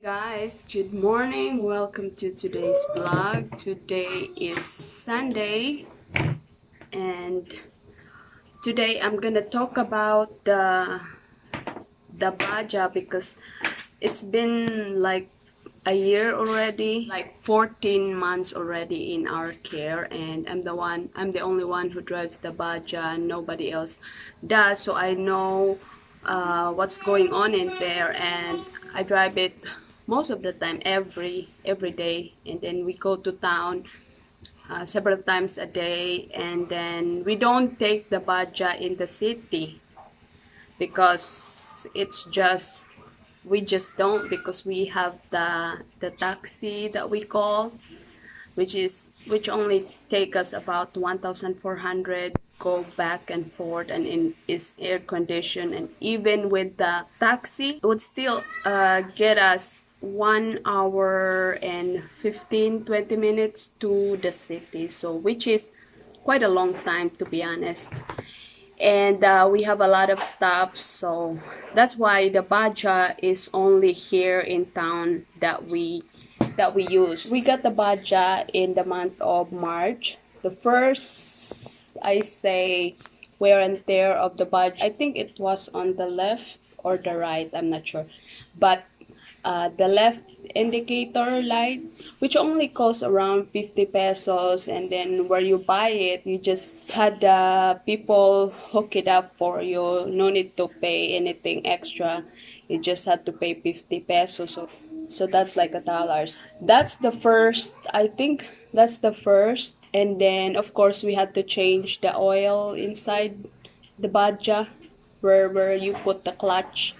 Guys, good morning. Welcome to today's vlog. Today is Sunday and today I'm gonna talk about the Baja because it's been like a year already, like 14 months already in our care, and I'm the only one who drives the Baja. Nobody else does, so I know what's going on in there, and I drive it most of the time, every day, and then we go to town several times a day, and then we don't take the Baja in the city because it's just we just don't, because we have the taxi that we call, which only take us about 1,400, go back and forth, and is air conditioned, and even with the taxi it would still get us 1 hour and 15-20 minutes to the city, so which is quite a long time, to be honest. And we have a lot of stops, so that's why the Baja is only here in town that we use. We got the Baja in the month of March. The first, I say, wear and tear of the Baja, I think it was on the left or the right, I'm not sure, but the left indicator light, which only costs around 50 pesos, and then where you buy it, you just had people hook it up for you. No need to pay anything extra, you just had to pay 50 pesos, so that's like $1. That's the first, I think that's the first. And then of course we had to change the oil inside the Baja, where you put the clutch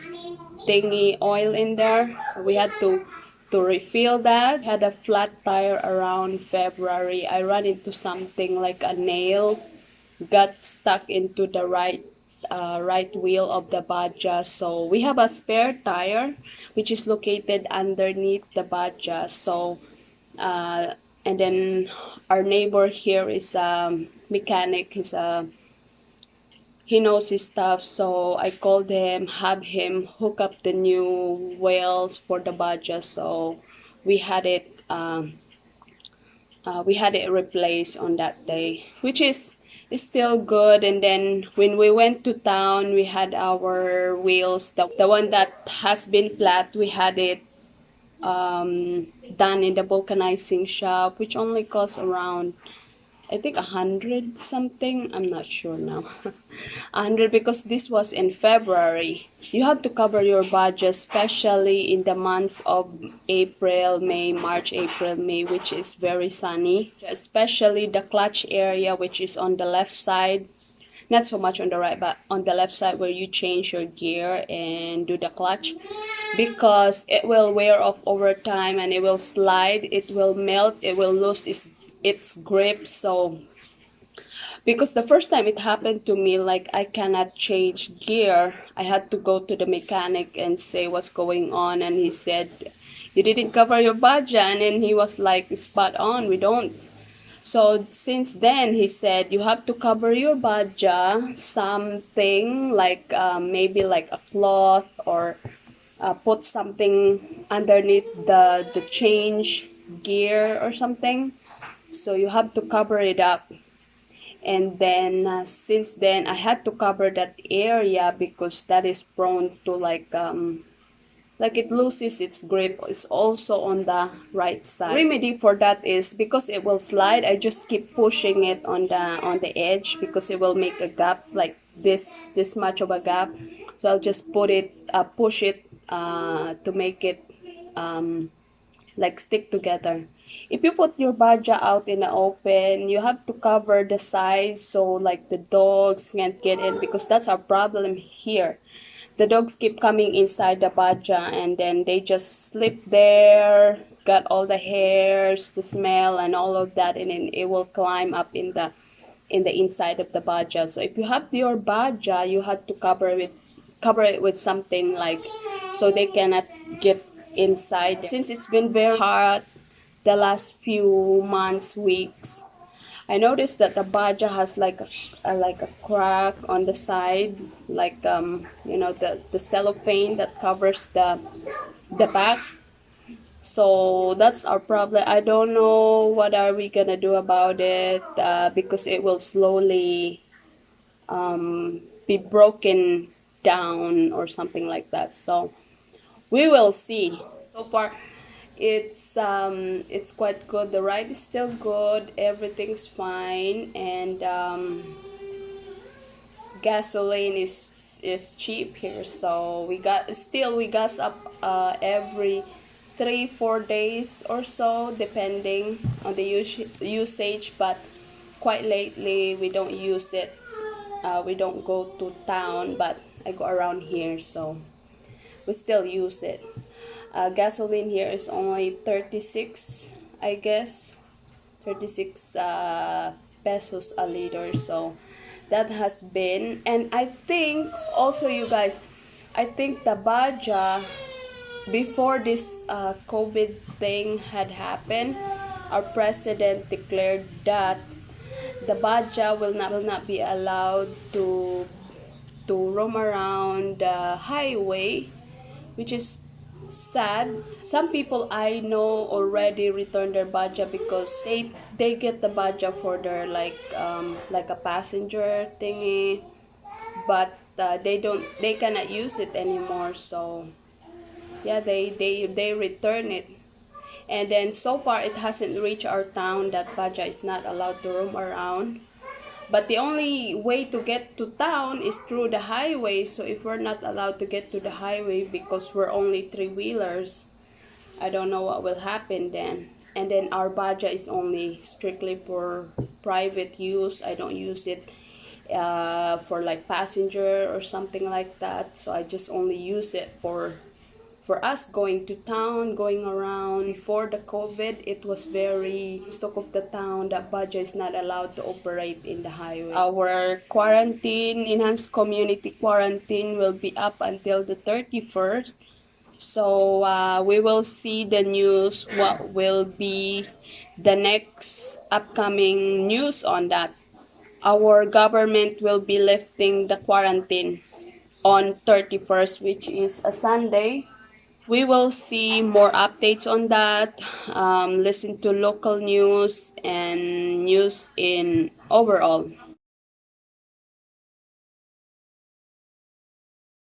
thingy oil in there. We had to refill that. Had a flat tire around February. I ran into something like a nail, got stuck into the right wheel of the Baja. So we have a spare tire which is located underneath the Baja. So and then our neighbor here is a mechanic. He knows his stuff, so I called him, have him hook up the new wheels for the Baja. So we had it replaced on that day, which is still good. And then when we went to town, we had our wheels, the one that has been flat, we had it done in the vulcanizing shop, which only costs around, I think, 100 something. I'm not sure now. 100, because this was in February. You have to cover your budget, especially in the months of April, May, March, April, May, which is very sunny. Especially the clutch area, which is on the left side. Not so much on the right, but on the left side where you change your gear and do the clutch, because it will wear off over time and it will slide, it will melt, it will lose its grip. So because the first time it happened to me, like I cannot change gear, I had to go to the mechanic and say what's going on, and he said, you didn't cover your Baja. And then he was like, spot on, we don't. So since then he said you have to cover your Baja, something like maybe like a cloth, or put something underneath the change gear or something. So you have to cover it up. And then since then I had to cover that area, because that is prone to like it loses its grip. It's also on the right side. Remedy for that is, because it will slide, I just keep pushing it on the edge, because it will make a gap like this much of a gap. So I'll just push it to make it like stick together. If you put your Baja out in the open, you have to cover the sides, so like the dogs can't get in, because that's our problem here. The dogs keep coming inside the Baja, and then they just sleep there, got all the hairs, the smell and all of that, and then it will climb up in the inside of the Baja. So if you have your Baja, you have to cover it with something, like, so they cannot get inside. Since it's been very hot the last few months, weeks, I noticed that the Baja has like a crack on the side, like you know, the cellophane that covers the back. So that's our problem. I don't know what are we gonna do about it, because it will slowly be broken down or something like that. So we will see. So far, it's quite good. The ride is still good. Everything's fine, and gasoline is cheap here. So we gas up every 3-4 days or so, depending on the usage. But quite lately, we don't use it. We don't go to town, but I go around here, so we still use it. Gasoline here is only 36, I guess, 36 pesos a liter. So that has been, and I think also, you guys, I think the Baja, before this COVID thing had happened, our president declared that the Baja will not be allowed to roam around the highway, which is sad. Some people I know already returned their Baja because they get the Baja for their like a passenger thingy, but they cannot use it anymore. So yeah, they return it. And then so far it hasn't reached our town that Baja is not allowed to roam around. But the only way to get to town is through the highway. So if we're not allowed to get to the highway because we're only three-wheelers, I don't know what will happen then. And then our Baja is only strictly for private use. I don't use it for like passenger or something like that. So I just only use it for us going to town, going around. Before the COVID, it was very stock of the town that Baja is not allowed to operate in the highway. Our quarantine, enhanced community quarantine, will be up until the 31st. So we will see the news, what will be the next upcoming news on that. Our government will be lifting the quarantine on 31st, which is a Sunday. We will see more updates on that, listen to local news and news in overall.